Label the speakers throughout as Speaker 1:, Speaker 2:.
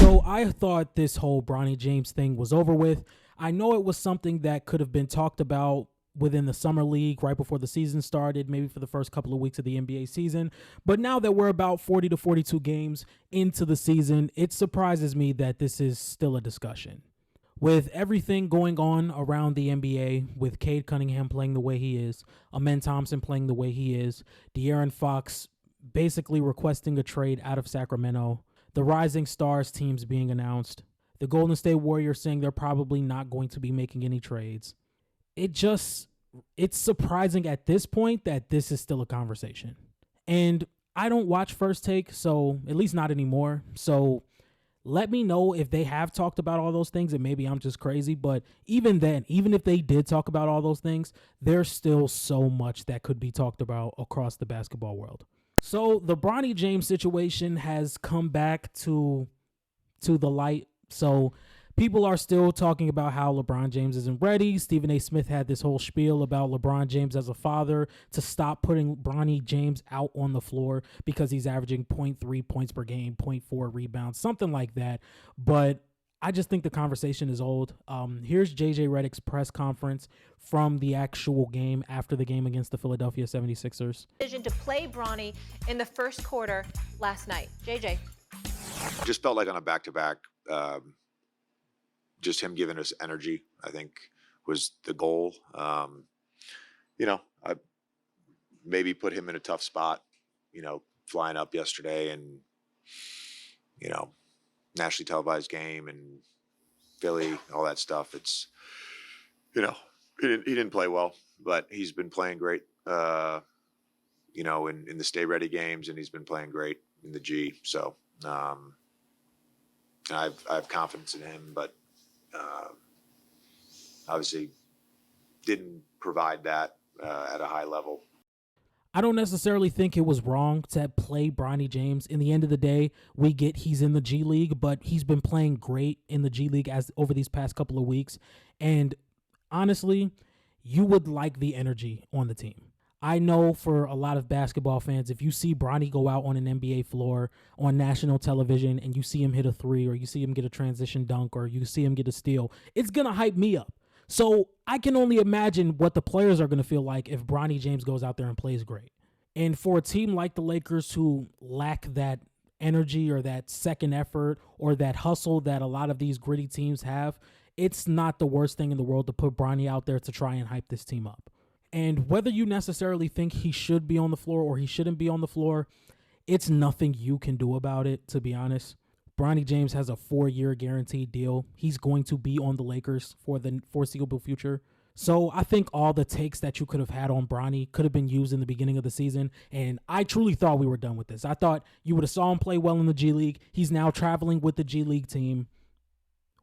Speaker 1: So I thought this whole Bronny James thing was over with. I know it was something that could have been talked about within the summer league right before the season started, maybe for the first couple of weeks of the NBA season. But now that we're about 40 to 42 games into the season, it surprises me that this is still a discussion. With everything going on around the NBA, with Cade Cunningham playing the way he is, Amen Thompson playing the way he is, De'Aaron Fox basically requesting a trade out of Sacramento, the Rising Stars teams being announced, the Golden State Warriors saying they're probably not going to be making any trades. It's surprising at this point that this is still a conversation. And I don't watch First Take, so at least not anymore. So let me know if they have talked about all those things and maybe I'm just crazy. But even then, even if they did talk about all those things, there's still so much that could be talked about across the basketball world. So the Bronny James situation has come back to the light. So people are still talking about how LeBron James isn't ready. Stephen A. Smith had this whole spiel about LeBron James as a father to stop putting Bronny James out on the floor because he's averaging 0.3 points per game, 0.4 rebounds, something like that. But I just think the conversation is old. Here's JJ Redick's press conference from the actual game after the game against the Philadelphia 76ers.
Speaker 2: Decision to play Bronny in the first quarter last night. JJ.
Speaker 3: Just felt like on a back-to-back, just him giving us energy, I think, was the goal. I maybe put him in a tough spot, flying up yesterday and, nationally televised game and Philly, all that stuff. It's, he didn't play well, but he's been playing great, in the Stay Ready games, and he's been playing great in the G. So I have confidence in him, but obviously didn't provide that at a high level.
Speaker 1: I don't necessarily think it was wrong to play Bronny James. In the end of the day, we get he's in the G League, but he's been playing great in the G League as over these past couple of weeks. And honestly, you would like the energy on the team. I know for a lot of basketball fans, if you see Bronny go out on an NBA floor on national television and you see him hit a three or you see him get a transition dunk or you see him get a steal, it's going to hype me up. So I can only imagine what the players are going to feel like if Bronny James goes out there and plays great. And for a team like the Lakers who lack that energy or that second effort or that hustle that a lot of these gritty teams have, it's not the worst thing in the world to put Bronny out there to try and hype this team up. And whether you necessarily think he should be on the floor or he shouldn't be on the floor, it's nothing you can do about it, to be honest. Bronny James has a 4-year guaranteed deal. He's going to be on the Lakers for the foreseeable future. So I think all the takes that you could have had on Bronny could have been used in the beginning of the season, and I truly thought we were done with this. I thought you would have saw him play well in the G League. He's now traveling with the G League team.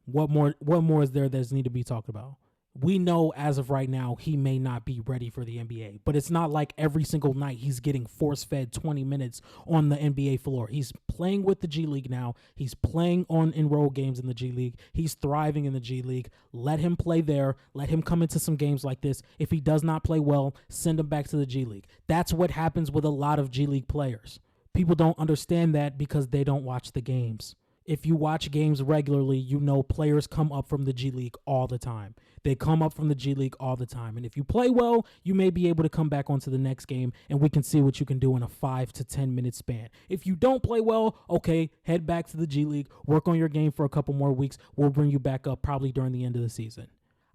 Speaker 1: What more is there that's need to be talked about? We know as of right now he may not be ready for the NBA, but it's not like every single night he's getting force-fed 20 minutes on the NBA floor. He's playing with the G League now. He's playing in road games in the G League. He's thriving in the G League. Let him play there. Let him come into some games like this. If he does not play well, send him back to the G League. That's what happens with a lot of G League players. People don't understand that because they don't watch the games. If you watch games regularly, you know players come up from the G League all the time. They come up from the G League all the time. And if you play well, you may be able to come back onto the next game and we can see what you can do in a 5 to 10 minute span. If you don't play well, okay, head back to the G League, work on your game for a couple more weeks. We'll bring you back up probably during the end of the season.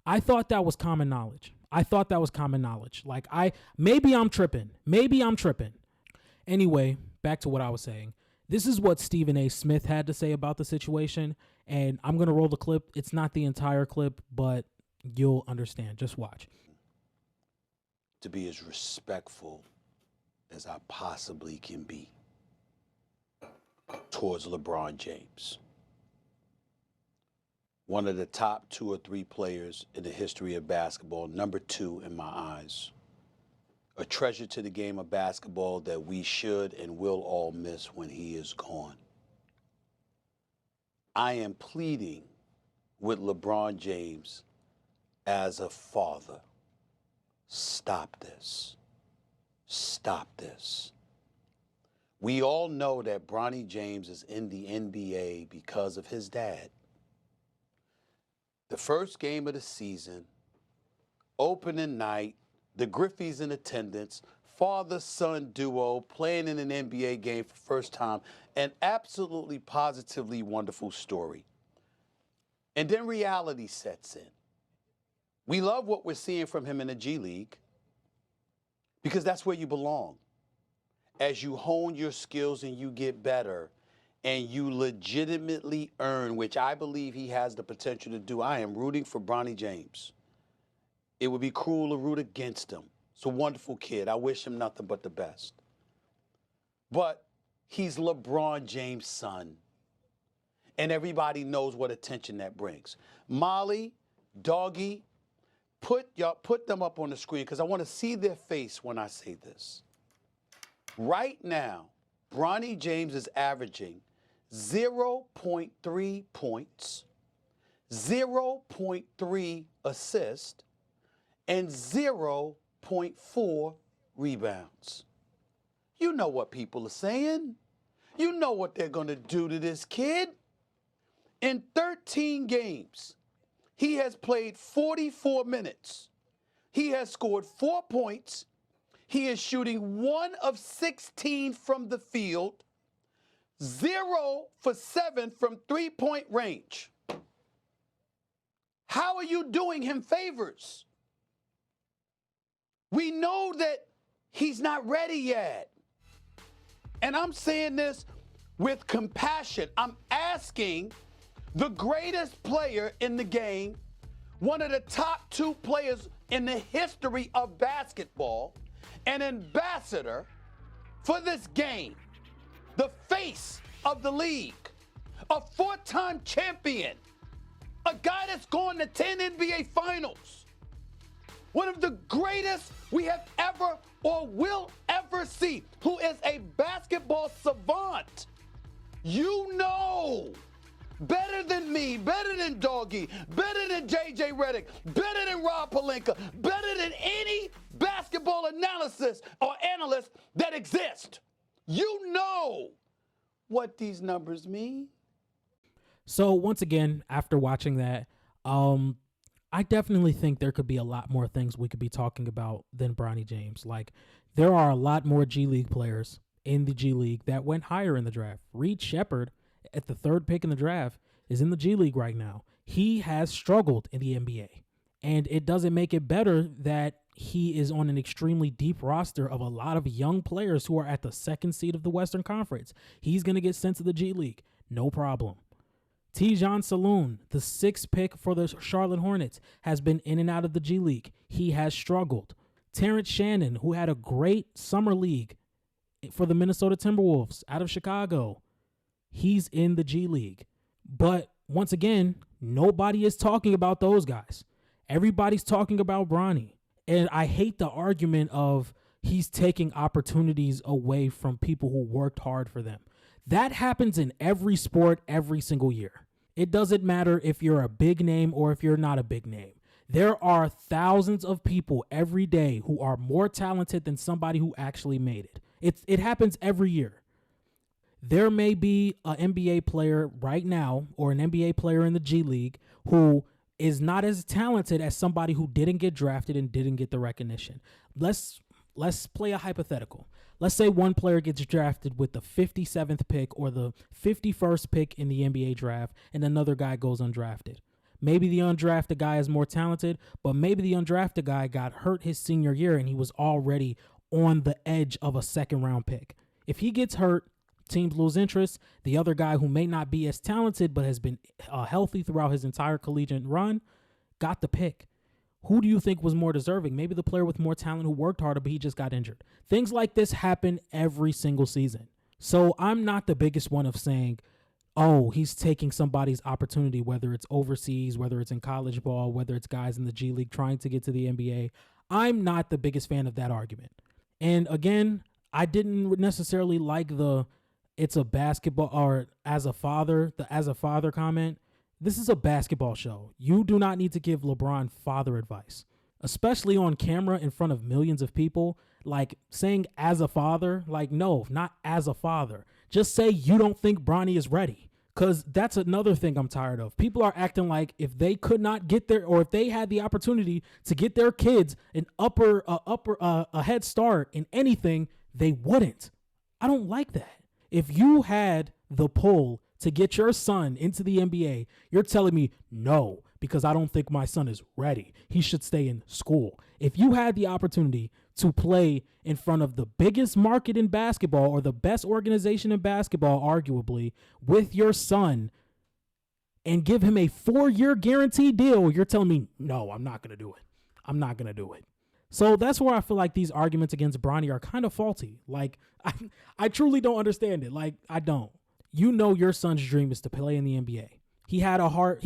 Speaker 1: I thought that was common knowledge. Maybe I'm tripping. Anyway, back to what I was saying. This is what Stephen A. Smith had to say about the situation, and I'm going to roll the clip. It's not the entire clip, but you'll understand. Just watch.
Speaker 4: To be as respectful as I possibly can be towards LeBron James. One of the top 2 or 3 players in the history of basketball, number 2 in my eyes. A treasure to the game of basketball that we should and will all miss when he is gone. I am pleading with LeBron James as a father. Stop this. Stop this. We all know that Bronny James is in the NBA because of his dad. The first game of the season, opening night, the Griffeys in attendance, father-son duo playing in an NBA game for the first time, an absolutely positively wonderful story. And then reality sets in. We love what we're seeing from him in the G League because that's where you belong. As you hone your skills and you get better and you legitimately earn, which I believe he has the potential to do. I am rooting for Bronny James. It would be cruel to root against him. He's a wonderful kid. I wish him nothing but the best. But he's LeBron James' son. And everybody knows what attention that brings. Molly, Doggy, put them up on the screen because I want to see their face when I say this. Right now, Bronny James is averaging 0.3 points, 0.3 assists, and 0.4 rebounds. You know what people are saying. You know what they're going to do to this kid. In 13 games, he has played 44 minutes. He has scored 4 points. He is shooting 1 of 16 from the field, 0 for 7 from three-point range. How are you doing him favors? We know that he's not ready yet. And I'm saying this with compassion. I'm asking the greatest player in the game, one of the top 2 players in the history of basketball, an ambassador for this game, the face of the league, a 4-time champion, a guy that's gone to 10 NBA finals, one of the greatest we have ever or will ever see, who is a basketball savant. You know, better than me, better than Doggy, better than JJ Redick, better than Rob Pelinka, better than any basketball analysis or analyst that exists. You know what these numbers mean.
Speaker 1: So once again, after watching that, I definitely think there could be a lot more things we could be talking about than Bronny James. Like, there are a lot more G League players in the G League that went higher in the draft. Reed Shepherd, at the 3rd pick in the draft, is in the G League right now. He has struggled in the NBA, and it doesn't make it better that he is on an extremely deep roster of a lot of young players who are at the 2nd seed of the Western Conference. He's going to get sent to the G League. No problem. Tijan Saloon, the 6th pick for the Charlotte Hornets, has been in and out of the G League. He has struggled. Terrence Shannon, who had a great summer league for the Minnesota Timberwolves out of Chicago, he's in the G League. But once again, nobody is talking about those guys. Everybody's talking about Bronny. And I hate the argument of he's taking opportunities away from people who worked hard for them. That happens in every sport every single year. It doesn't matter if you're a big name or if you're not a big name. There are thousands of people every day who are more talented than somebody who actually made it. It happens every year. There may be an NBA player right now or an NBA player in the G League who is not as talented as somebody who didn't get drafted and didn't get the recognition. Let's play a hypothetical. Let's say one player gets drafted with the 57th pick or the 51st pick in the NBA draft, and another guy goes undrafted. Maybe the undrafted guy is more talented, but maybe the undrafted guy got hurt his senior year and he was already on the edge of a 2nd-round pick. If he gets hurt, teams lose interest. The other guy, who may not be as talented but has been healthy throughout his entire collegiate run, got the pick. Who do you think was more deserving? Maybe the player with more talent who worked harder, but he just got injured. Things like this happen every single season. So I'm not the biggest one of saying, oh, he's taking somebody's opportunity, whether it's overseas, whether it's in college ball, whether it's guys in the G League trying to get to the NBA. I'm not the biggest fan of that argument. And again, I didn't necessarily like the it's a basketball or as a father comment. This is a basketball show. You do not need to give LeBron father advice. especially on camera in front of millions of people. Like saying as a father, like, no, not as a father. Just say you don't think Bronny is ready. Because that's another thing I'm tired of. People are acting like if they could not get there, or if they had the opportunity to get their kids an a head start in anything, they wouldn't. I don't like that. If you had the pull to get your son into the NBA, you're telling me no, because I don't think my son is ready. He should stay in school. If you had the opportunity to play in front of the biggest market in basketball, or the best organization in basketball, arguably, with your son, and give him a 4-year guaranteed deal, you're telling me, no, I'm not going to do it. I'm not going to do it. So that's where I feel like these arguments against Bronny are kind of faulty. Like, I truly don't understand it. Like, I don't. You know your son's dream is to play in the NBA. He had a heart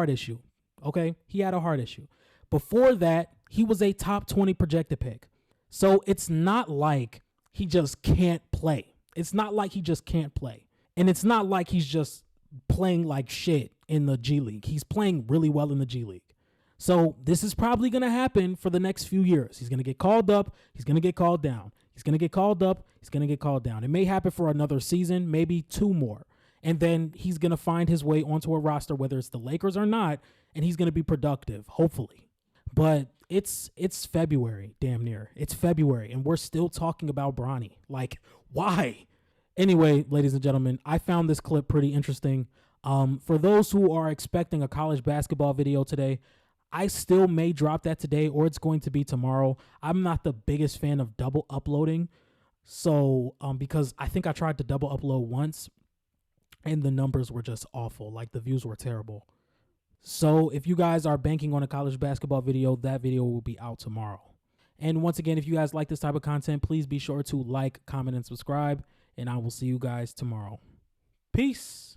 Speaker 1: issue. Okay? He had a heart issue. Before that, he was a top 20 projected pick. So it's not like he just can't play. It's not like he just can't play. And it's not like he's just playing like shit in the G League. He's playing really well in the G League. So this is probably going to happen for the next few years. He's going to get called up. He's going to get called down. He's going to get called up. He's going to get called down. It may happen for another season, maybe 2 more. And then he's going to find his way onto a roster, whether it's the Lakers or not, and he's going to be productive, hopefully. But it's February, damn near. It's February, and we're still talking about Bronny. Like, why? Anyway, ladies and gentlemen, I found this clip pretty interesting. For those who are expecting a college basketball video today, I still may drop that today, or it's going to be tomorrow. I'm not the biggest fan of double uploading. So, because I think I tried to double upload once, and the numbers were just awful. Like, the views were terrible. So if you guys are banking on a college basketball video, that video will be out tomorrow. And once again, if you guys like this type of content, please be sure to like, comment, and subscribe. And I will see you guys tomorrow. Peace.